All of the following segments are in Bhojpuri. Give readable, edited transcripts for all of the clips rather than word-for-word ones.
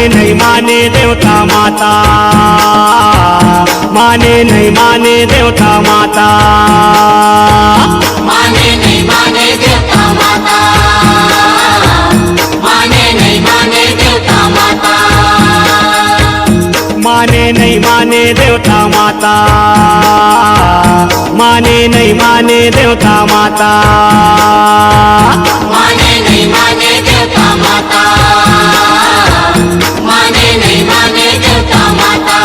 नहीं माने देवता माता, माने नहीं माने देवता माता, माने नहीं माने देवता माता, माने नहीं माने देवता माता, माने नहीं माने देवता माता, माने नहीं माने देवता माता, माने नहीं माने देवता माता, माने नहीं माने देवता माता।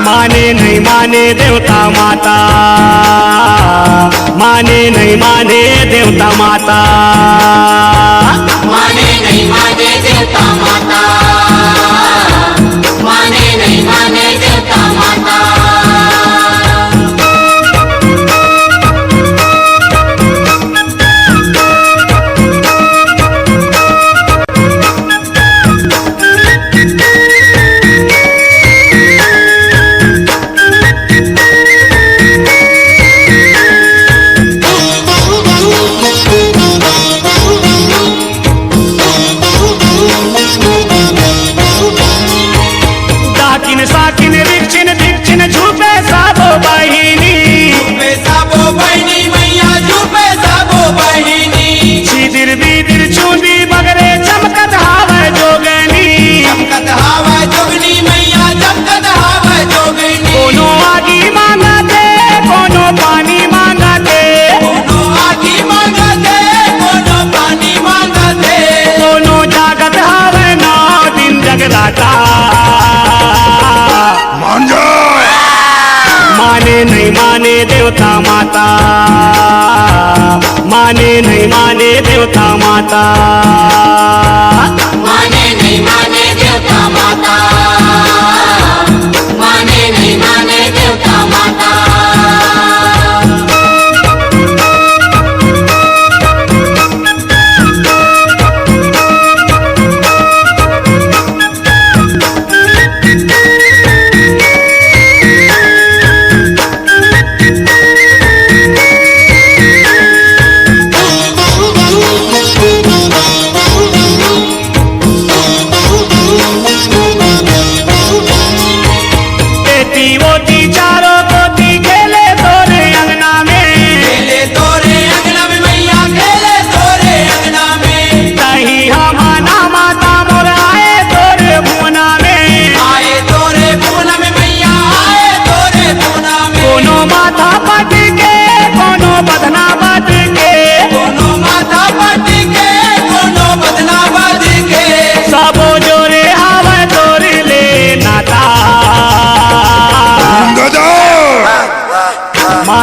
माने नहीं माने देवता माता, माने नहीं माने देवता माता, माने नहीं माने देवता माता, माने नहीं माने देवता माता। साकिन रिक्चिन भिक्चिन झूपे साबो बहिनी, झूपे साबो बहिनी मैया झूपे साबो बहिनी, सीदिर बीदिर चूंदी बगरे चमकत हावे जोगनी, चमकत हावे जोगनी मैया चमकत हावे जोगनी। कोनो आगी मांगते कोनो पानी मांगते, कोनो आगी मांगते कोनो पानी मांगते, कोनो जागत हावे 9 दिन जगराता। माने नहीं माने देवता माता, माने नहीं माने देवता माता, माने नहीं माने देवता माता, माने नहीं माने देवता माता।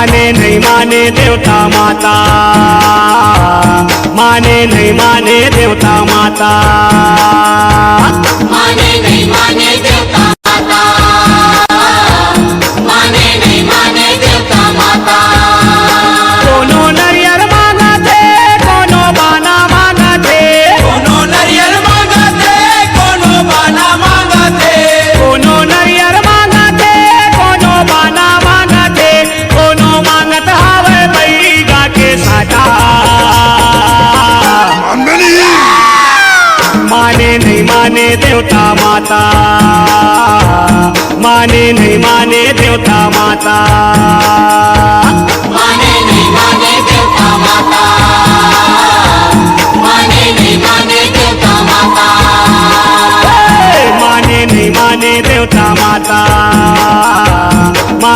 माने नहीं माने देवता माता, माने नहीं माने देवता माता, माने नहीं माने देवता माता, माने नहीं माने देवता माता। कोनो नरियर मांगते कोनो बाना मांगते, कोनो नरियर मांगते कोनो बाना मांगते, कोनो नरियर मांगते कोनो बाना मांगते, कोनो मांगत हावे बैगा के साटा। माने नहीं माने देवता माता, माने नहीं माने देवता माता, माने नहीं माने देवता माता, माने नहीं माने देवता माता।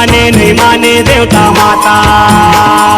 माने नहीं माने देवता माता।